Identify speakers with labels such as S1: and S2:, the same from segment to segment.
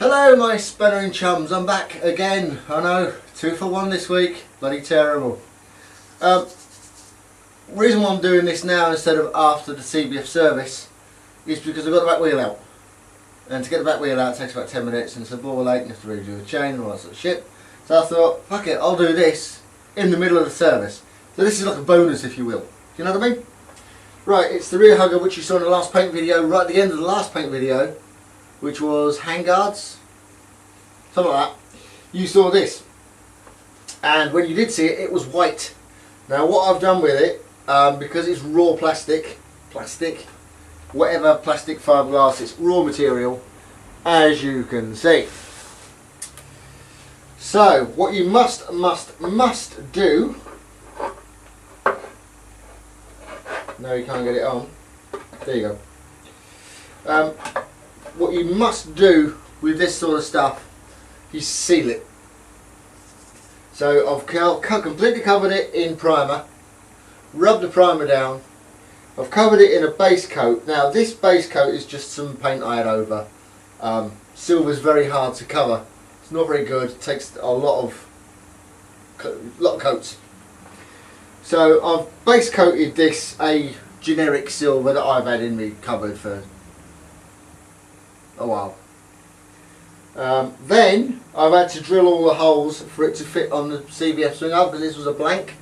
S1: Hello my spannering chums, I'm back again. I know, 2 for 1 this week, bloody terrible. Reason why I'm doing this now instead of after the CBF service is because I've got the back wheel out. And to get the back wheel out takes about 10 minutes and it's a ball ache and you have to redo a chain and all that sort of shit. So I thought, fuck it, I'll do this in the middle of the service. So this is like a bonus if you will. You know what I mean? Right, it's the rear hugger which you saw in the last paint video, right at the end of the last paint video, which was handguards, something like that. You saw this, and when you did see it, it was white. Now what I've done with it, because it's raw plastic, whatever plastic, fiberglass, it's raw material, as you can see. So what you must do, no you can't get it on, there you go. What you must do with this sort of stuff is seal it. So I've completely covered it in primer, rubbed the primer down, I've covered it in a base coat. Now this base coat is just some paint I had over. Silver's very hard to cover, it's not very good, it takes a lot of coats. So I've base coated this a generic silver that I've had in me cupboard for a while. Then I've had to drill all the holes for it to fit on the CBF swing up because this was a blank,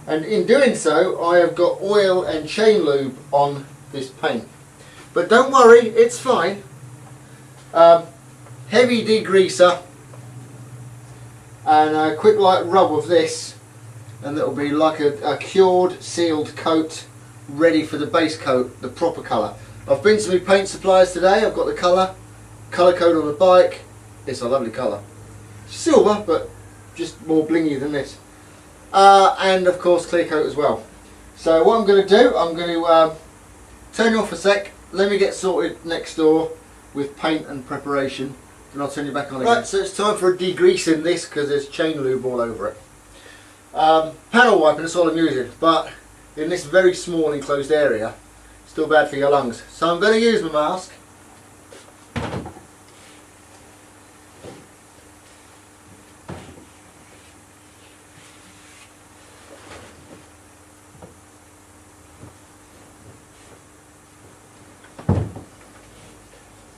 S1: and in doing so I have got oil and chain lube on this paint, but don't worry, it's fine. Heavy degreaser and a quick light rub of this and it'll be like a cured sealed coat ready for the base coat, the proper colour. I've been to my paint suppliers today, I've got the colour code on the bike. It's a lovely colour. Silver, but just more blingy than this. And of course clear coat as well. So what I'm going to do, I'm going to turn you off a sec, let me get sorted next door with paint and preparation, and I'll turn you back on again. Right, so it's time for degreasing this because there's chain lube all over it. Panel wiping, that's all I'm using, but in this very small enclosed area, still bad for your lungs. So I'm going to use my mask.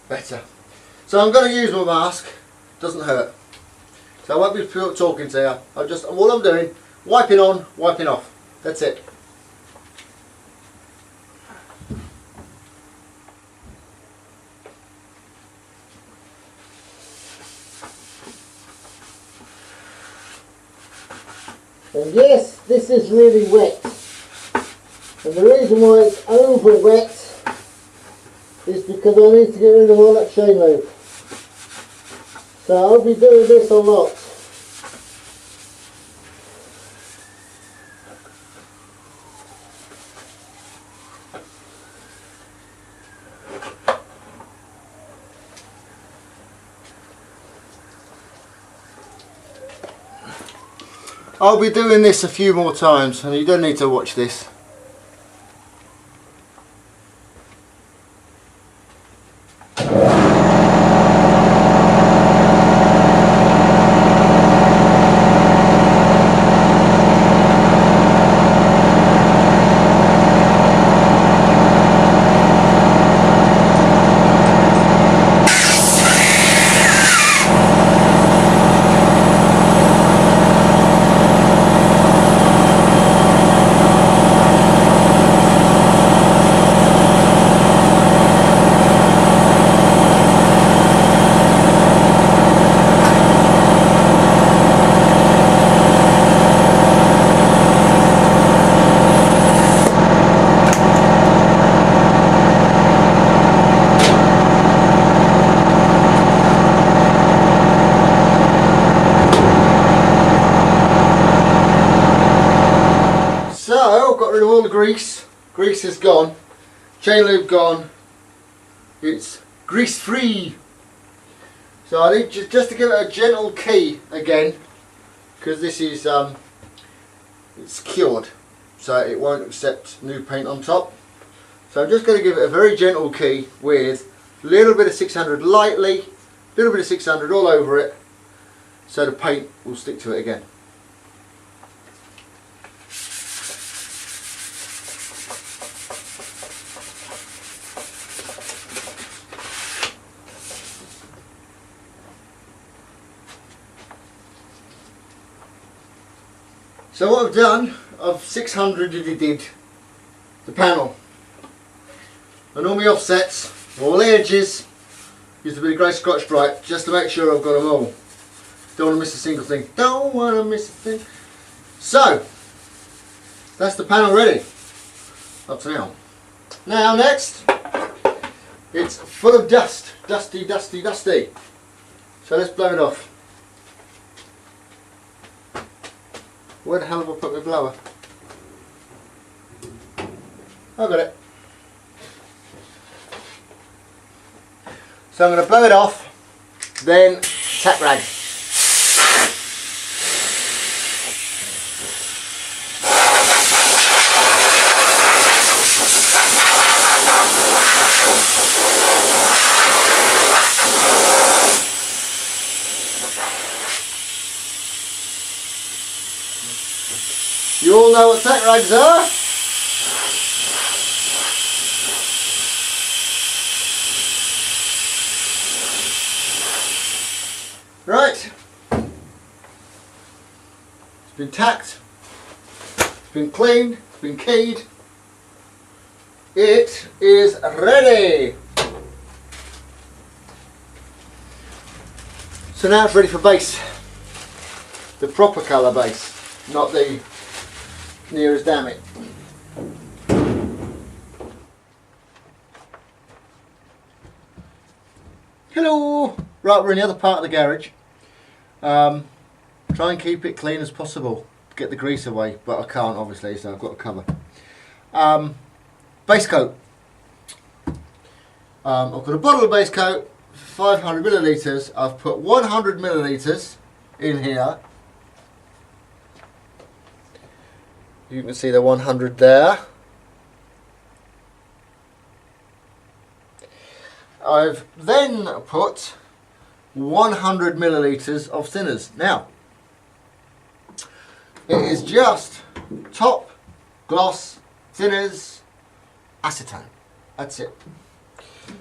S1: Better. So I'm going to use my mask, doesn't hurt. So I won't be talking to you, all I'm doing, wiping on, wiping off. That's it. And yes, this is really wet. And the reason why it's over wet is because I need to get rid of all that chain lube. So I'll be doing this a lot. I'll be doing this a few more times and you don't need to watch this. So, got rid of all the grease. Grease is gone. Chain lube gone. It's grease free. So I need just to give it a gentle key again, because this is it's cured, so it won't accept new paint on top. So I'm just going to give it a very gentle key with a little bit of 600 lightly, little bit of 600 all over it so the paint will stick to it again. So what I've done, I've 600'd the panel. And all my offsets, all the edges, used a bit of grey Scotch-Brite just to make sure I've got them all. Don't want to miss a single thing. Don't want to miss a thing. So, that's the panel ready. Up to now. Now next, it's full of dust. Dusty, dusty, dusty. So let's blow it off. Where the hell have I put my blower? I've got it. So I'm going to blow it off, then tack rag. You all know what tack rags are? Right, it's been tacked, it's been cleaned, it's been keyed, it is ready. So now it's ready for base, the proper colour base, not the near as damn it. Hello! Right, we're in the other part of the garage. Try and keep it clean as possible to get the grease away, but I can't obviously, so I've got to cover. Base coat. I've got a bottle of base coat, 500 millilitres. I've put 100 millilitres in here. You can see the 100 there. I've then put 100 millilitres of thinners. Now, it is just top gloss thinners acetone. That's it.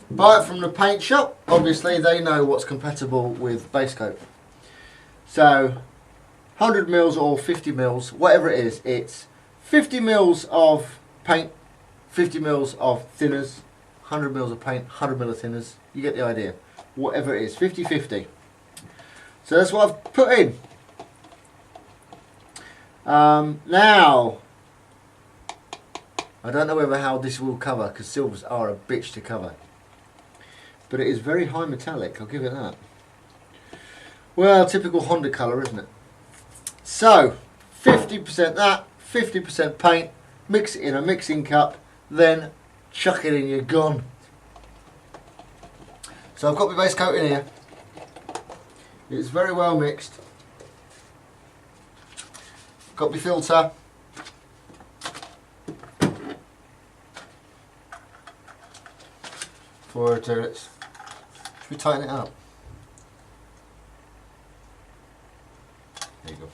S1: Buy it from the paint shop. Obviously, they know what's compatible with base coat. So, 100 mils or 50 mils, whatever it is, it's 50 mils of paint, 50 mils of thinners, 100 mils of paint, 100 mil of thinners. You get the idea. Whatever it is, 50-50. So that's what I've put in. Now, I don't know how this will cover, because silvers are a bitch to cover. But it is very high metallic, I'll give it that. Well, typical Honda colour, isn't it? So, 50% that, 50% paint, mix it in a mixing cup, then chuck it in your gun. So I've got my base coat in here. It's very well mixed. Got my filter. For turrets. Should we tighten it up? There you go.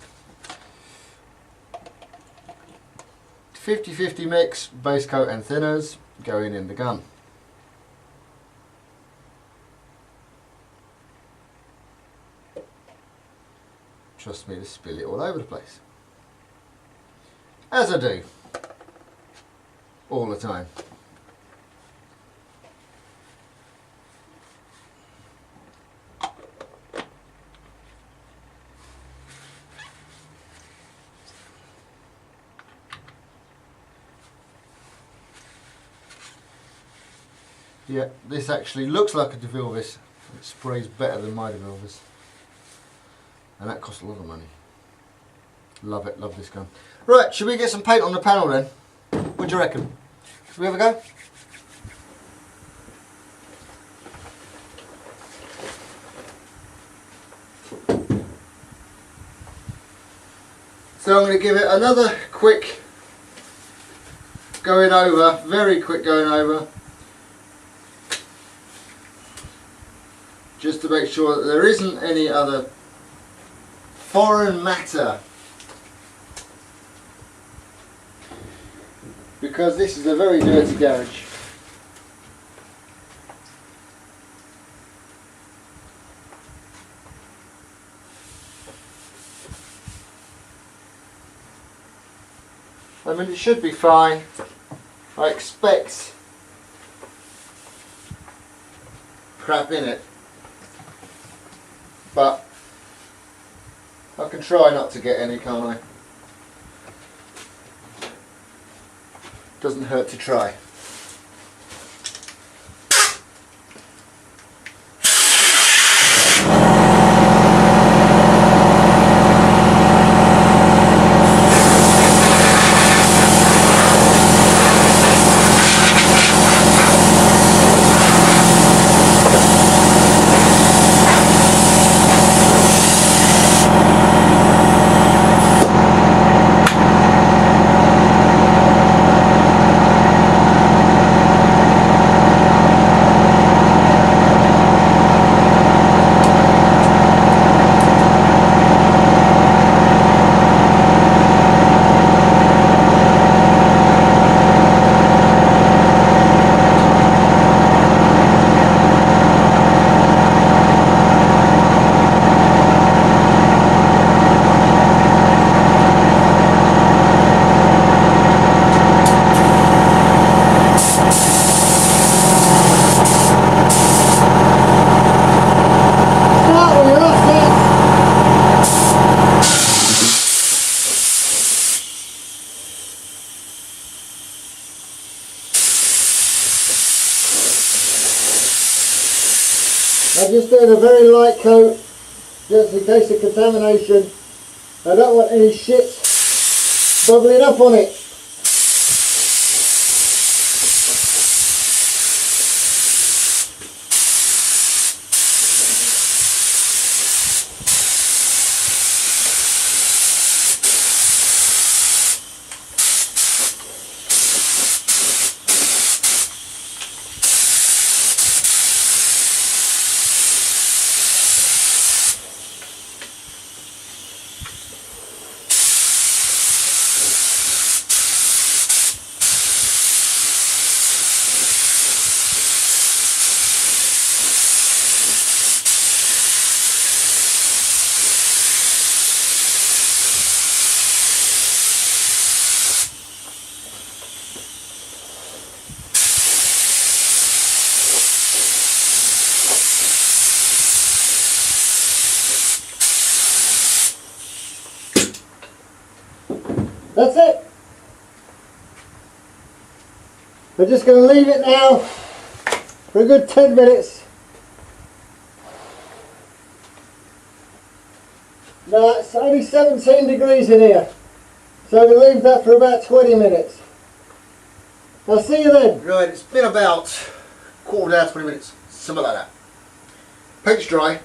S1: 50-50 mix, base coat and thinners going in the gun. Trust me to spill it all over the place. As I do. All the time. Yeah, this actually looks like a De Vilvis. It sprays better than my De Vilvis. And that costs a lot of money. Love it, love this gun. Right, should we get some paint on the panel then? What do you reckon? Should we have a go? So I'm going to give it another quick going over, very quick going over. Just to make sure that there isn't any other foreign matter, because this is a very dirty garage. I mean, it should be fine. I expect crap in it, but I can try not to get any, can't I? Doesn't hurt to try. I just did a very light coat, just in case of contamination. I don't want any shit bubbling up on it. That's it. We're just going to leave it now for a good 10 minutes. Now it's only 17 degrees in here, so we'll leave that for about 20 minutes. I'll see you then. Right, it's been about quarter hour, 20 minutes, something like that. Paint's dry.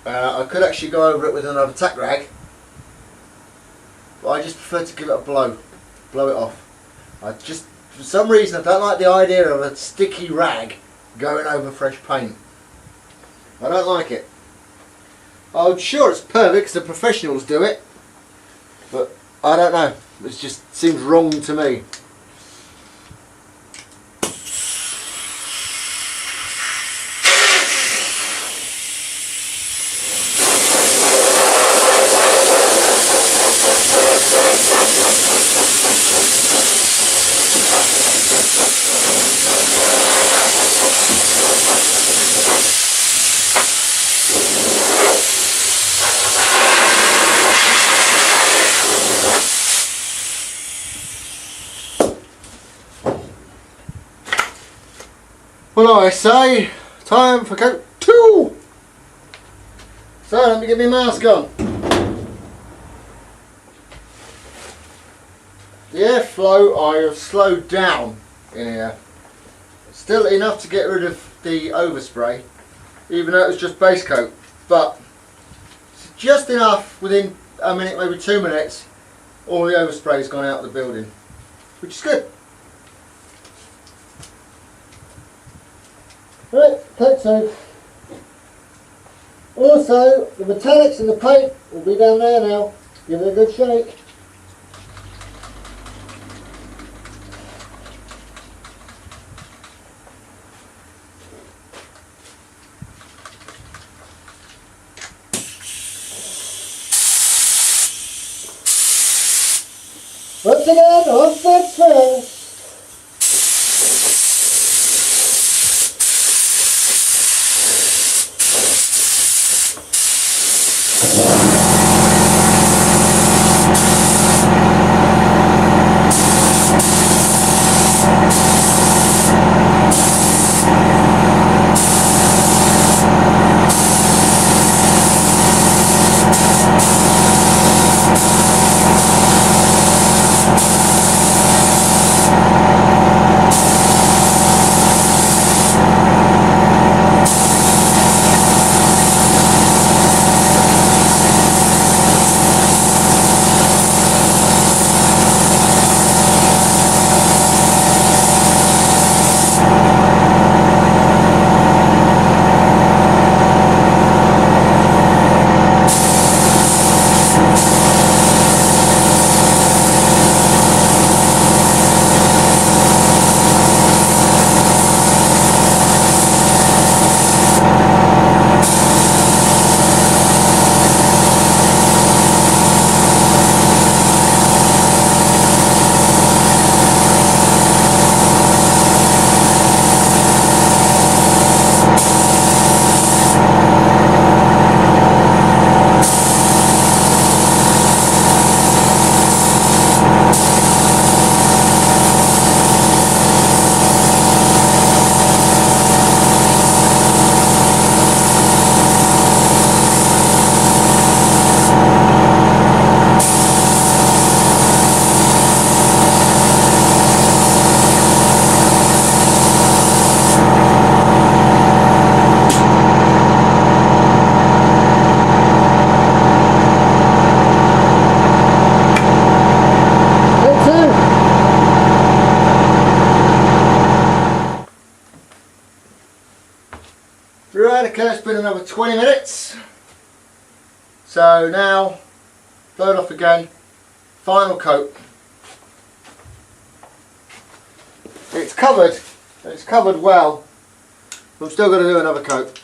S1: I could actually go over it with another tack rag, but I just prefer to give it a blow it off. I just, for some reason, I don't like the idea of a sticky rag going over fresh paint. I don't like it. I'm sure it's perfect because the professionals do it, but I don't know. It just seems wrong to me. Well, I say, time for coat 2. So let me get my mask on. The airflow I have slowed down in here. Still enough to get rid of the overspray, even though it was just base coat, but it's just enough within a minute, maybe 2 minutes, all the overspray's gone out of the building, which is good. Right, coat 2. Also, the metallics in the paint will be down there now. Give it a good shake. Once again, on things first. Right, okay, it's been another 20 minutes. So now, blow it off again, final coat. It's covered well. I'm still going to do another coat.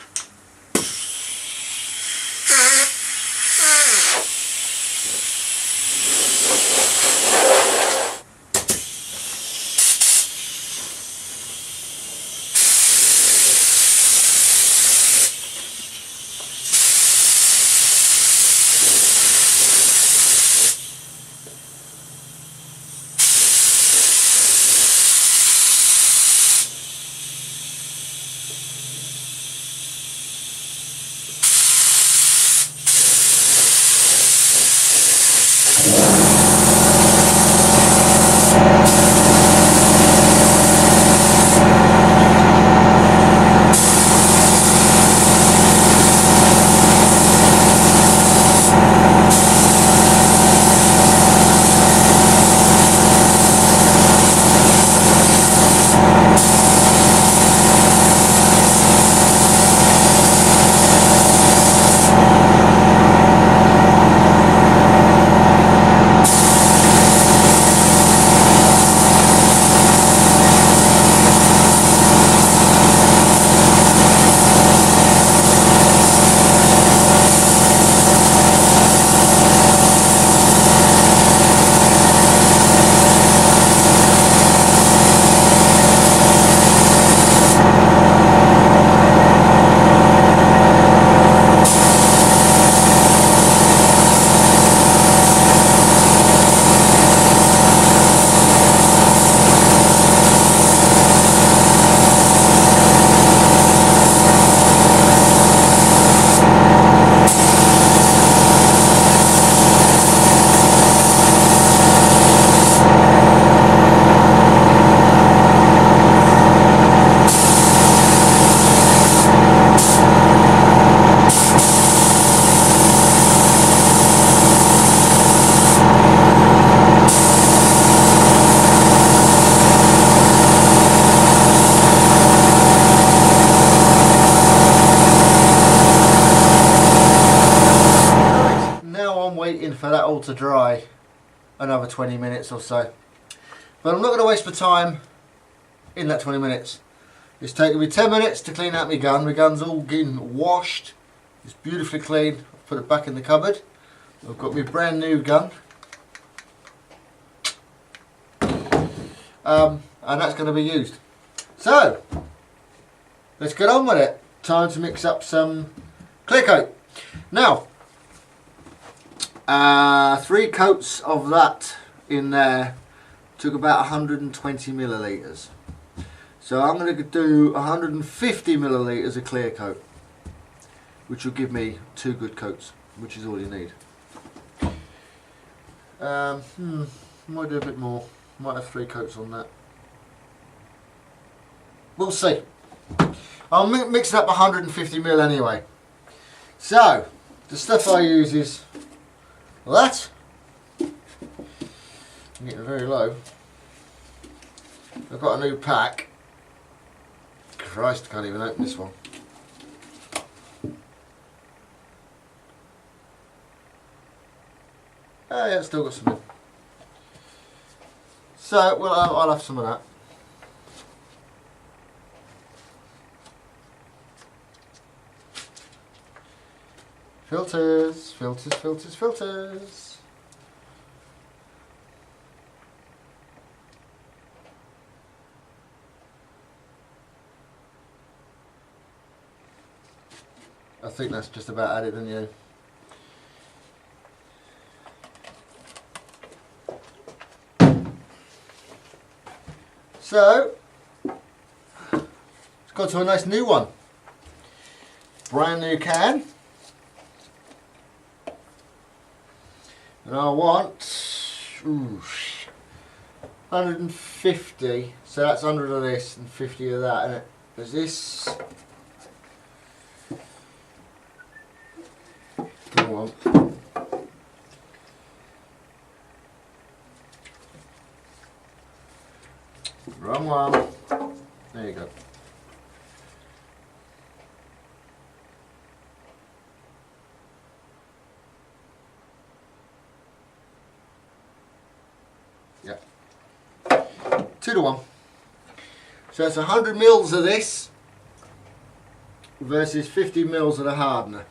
S1: waiting for that all to dry another 20 minutes or so. But I'm not going to waste my time in that 20 minutes. It's taken me 10 minutes to clean out my gun. My gun's all getting washed. It's beautifully clean. I've put it back in the cupboard. I've got my brand new gun. And that's going to be used. So, let's get on with it. Time to mix up some clear coat. Now, 3 coats of that in there took about 120 millilitres. So I'm going to do 150 millilitres of clear coat, which will give me 2 good coats, which is all you need. Might do a bit more. Might have 3 coats on that. We'll see. I'll mix it up 150 ml anyway. So, the stuff I use is that. I'm getting very low. I've got a new pack. Christ, I can't even open this one. Oh yeah, it's still got some in. So, well, I'll have some of that. Filters, filters, filters, filters. I think that's just about added, isn't it? So, it's got to a nice new one. Brand new can. And I want 150, so that's 100 of this and 50 of that, and there's this. Come on. Wrong one. There you go. Yeah. 2 to 1. So it's 100 mils of this versus 50 mils of the hardener.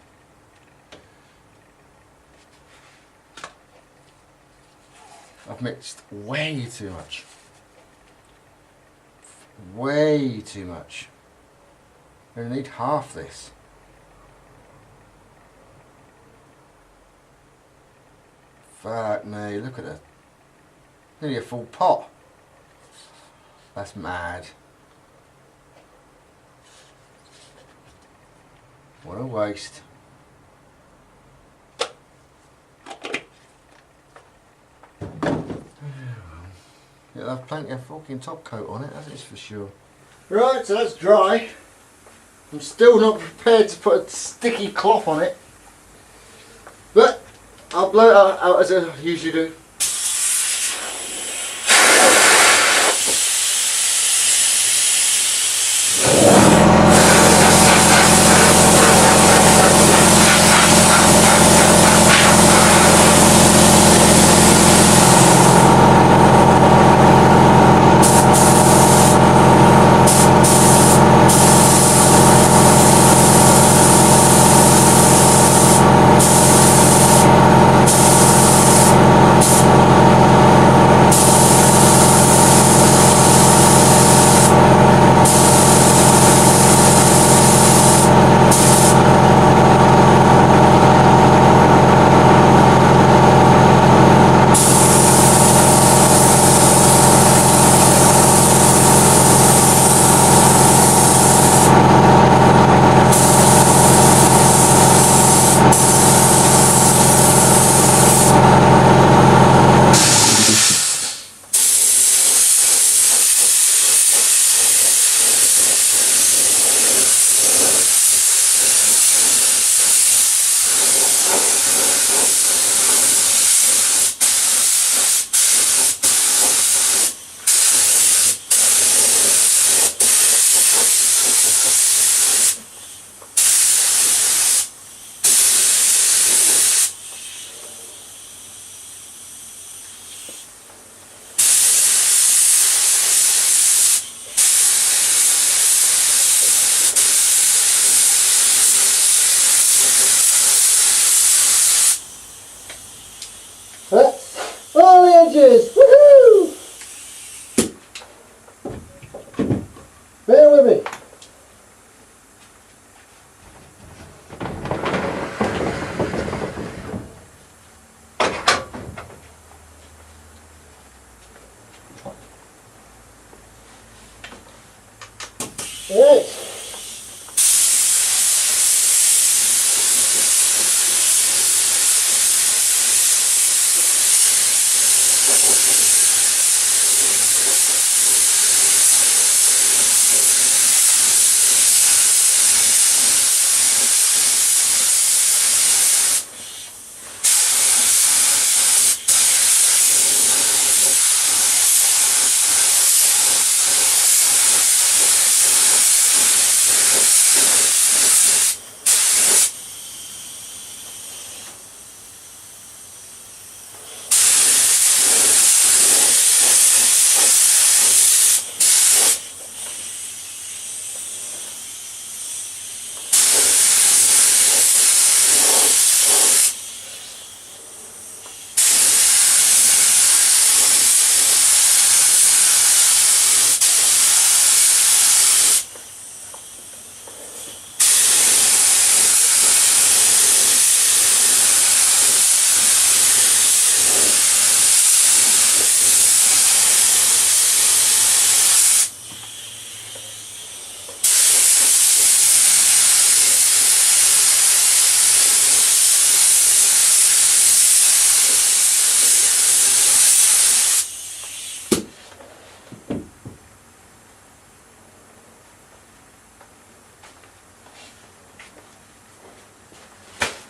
S1: I've mixed way too much. Way too much. I need half this. Fuck me, look at that. Nearly a full pot. That's mad. What a waste. It'll have plenty of fucking top coat on it, that is for sure. Right, so that's dry. I'm still not prepared to put a sticky cloth on it. But I'll blow it out as I usually do. inches. Woohoo! Bear with me. Right.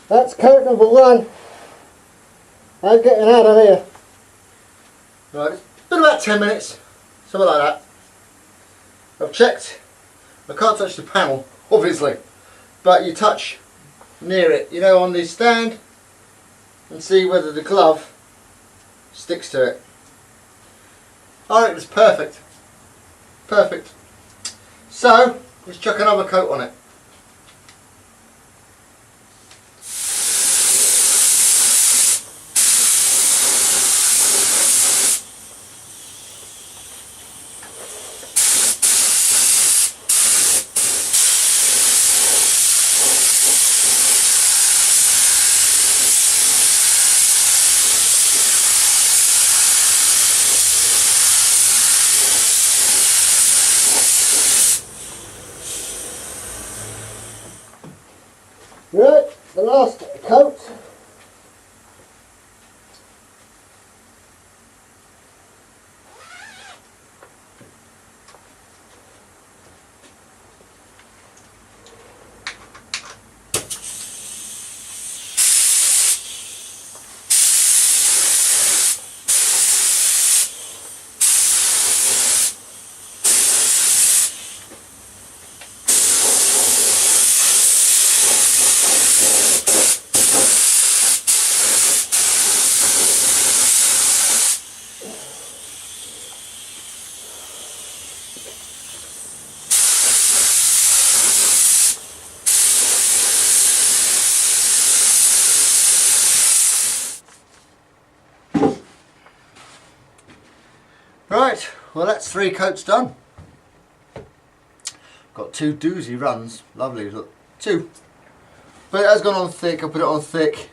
S1: That's coat number 1. I'm getting out of here. Right, it's been about 10 minutes, something like that. I've checked. I can't touch the panel, obviously, but you touch near it, you know, on the stand, and see whether the glove sticks to it. I reckon it's perfect. Perfect. So, let's chuck another coat on it. Right, the last coat. Right, well that's 3 coats done. Got 2 doozy runs, lovely, look, 2. But it has gone on thick, I put it on thick.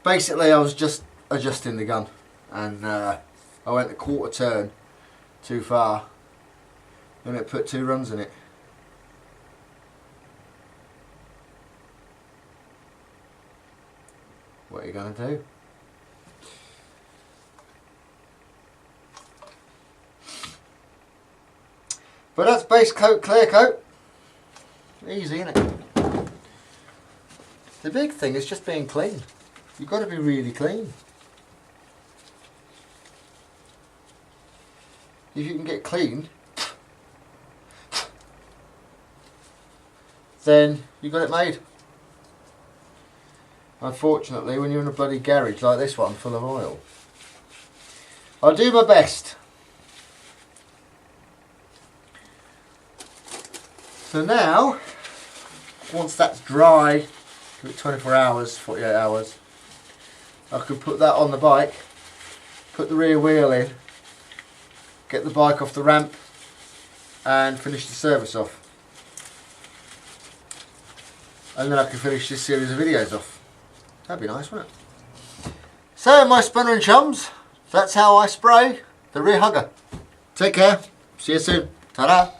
S1: Basically I was just adjusting the gun and I went a quarter turn too far and it put 2 runs in it. What are you going to do? But that's base coat, clear coat. Easy, isn't it? The big thing is just being clean. You've got to be really clean. If you can get clean, then you got it made. Unfortunately, when you're in a bloody garage like this one full of oil, I'll do my best. So now, once that's dry give it 24 hours, 48 hours. I could put that on the bike, put the rear wheel in, get the bike off the ramp and finish the service off. And then I can finish this series of videos off. That'd be nice, wouldn't it? So my spinner and chums, that's how I spray the rear hugger. Take care, see you soon, ta-da!